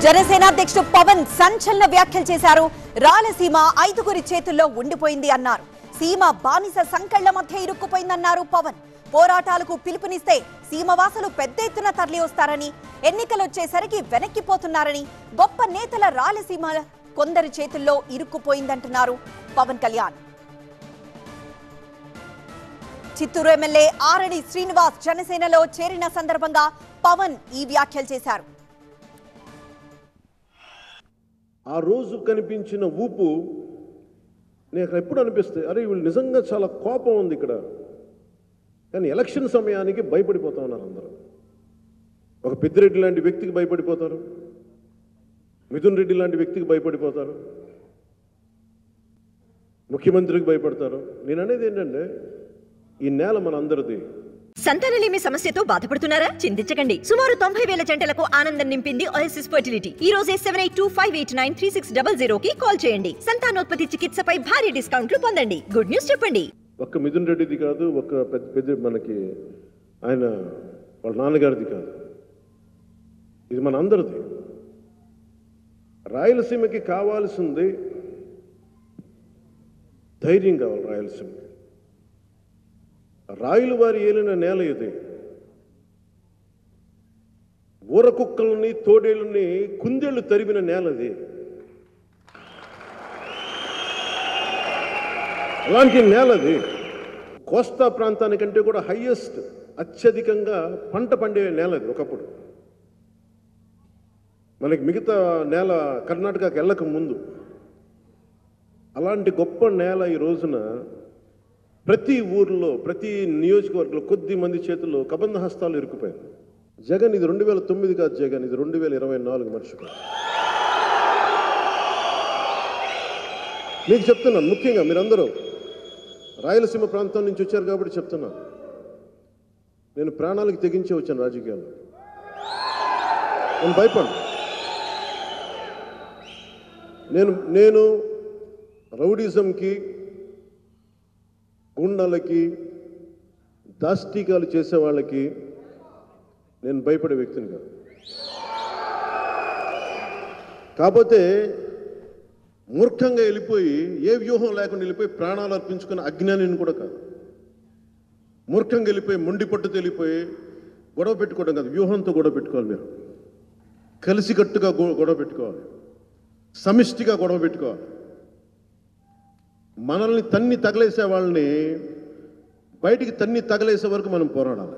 జనసేన అధ్యక్షుడు పవన్ సంచలన వ్యాఖ్యలు చేశారు. రాయలసీమ 5గురి చేతుల్లో ఉండిపోయింది అన్నారు. సీమ బానిస సంకళ్ల మధ్య ఇరుక్కుపోయిందన్నారు పవన్. పోరాటాలకు పిలుపునిస్తే సీమవాసులు పెద్ద ఎత్తున తరలి వస్తారని, ఎన్నికలు వచ్చేసరికి వెనక్కిపోతున్నారని, గొప్ప నేతల రాయలసీమ కొందరి చేతుల్లో ఇరుక్కుపోయిందంటున్నారు పవన్ కళ్యాణ్. చిత్తూరు ఎమ్మెల్యే ఆరణి శ్రీనివాస్ జనసేనలో చేరిన సందర్భంగా పవన్ ఈ వ్యాఖ్యలు చేశారు. ఆ రోజు కనిపించిన ఊపు నాకు ఎప్పుడు అనిపిస్తుంది, అరే వీళ్ళు నిజంగా చాలా కోపం ఉంది ఇక్కడ, కానీ ఎలక్షన్ సమయానికి భయపడిపోతా ఉన్నారు అందరూ. ఒక పెద్దిరెడ్డి లాంటి వ్యక్తికి భయపడిపోతారు, మిథున్ రెడ్డి లాంటి వ్యక్తికి భయపడిపోతారు, ముఖ్యమంత్రికి భయపడతారు. నేను అనేది ఏంటంటే ఈ నేల మన అందరిది. సంతానలేమి సమస్యతో బాధపడుతున్నారా? చింతించకండి. సుమారు 90,000 జంటలకు ఆనందం నింపింది ఓఎస్ఎస్ ఫర్టిలిటీ. ఈ రోజే 7825893600 కి కాల్ చేయండి. సంతానోత్పత్తి చికిత్సపై భారీ డిస్కౌంట్లు పొందండి. గుడ్ న్యూస్ చెప్పండి. ఒక్క మిథున్ రెడ్డిది కాదు, ఒక పెద్ద మనకి ఆయన వాళ్ళ నాన్నగారిది కాదు, ఇది మన అందరిది. రాయలసీమకి కావాల్సింది ధైర్యం కావాలి. రాయలసీమకి రాయలు వారి ఏలిన నేల ఇది. ఊరకుక్కల్ని తోడేళ్ళని కుందేళ్లు తరిమిన నేలది. అలాంటి నేలది. కోస్తా ప్రాంతానికంటే కూడా హైయెస్ట్ అత్యధికంగా పంట పండే నేలది ఒకప్పుడు. మనకి మిగతా నేల కర్ణాటకకి వెళ్ళక ముందు అలాంటి గొప్ప నేల ఈ రోజున ప్రతి ఊర్లో, ప్రతి నియోజకవర్గంలో కొద్ది మంది చేతుల్లో కబంధ హస్తాలు ఇరుక్కుపోయారు. జగన్ ఇది 2009 కాదు, జగన్ ఇది 2024 మర్చిపో. మీకు చెప్తున్నాను, ముఖ్యంగా మీరందరూ రాయలసీమ ప్రాంతం నుంచి వచ్చారు కాబట్టి చెప్తున్నాను. నేను ప్రాణాలకు తెగించే వచ్చాను రాజకీయాల్లో. నేను భయపడ్డా. నేను రౌడిజంకి, గుండాలకి, దాష్టికాలు చేసే వాళ్ళకి నేను భయపడే వ్యక్తిని కాదు. కాకపోతే మూర్ఖంగా వెళ్ళిపోయి, ఏ వ్యూహం లేకుండా వెళ్ళిపోయి ప్రాణాలు అర్పించుకున్న అజ్ఞానిని కూడా కాదు. మూర్ఖంగా వెళ్ళిపోయి, మొండి పట్టుతో వెళ్ళిపోయి గొడవ పెట్టుకోవడం కాదు, వ్యూహంతో గొడవ పెట్టుకోవాలి. మీరు కలిసికట్టుగా గొడవ పెట్టుకోవాలి, సమిష్టిగా గొడవ పెట్టుకోవాలి. మనల్ని తన్ని తగలేసే వాళ్ళని బయటికి తన్ని తగలేసే వరకు మనం పోరాడాలి.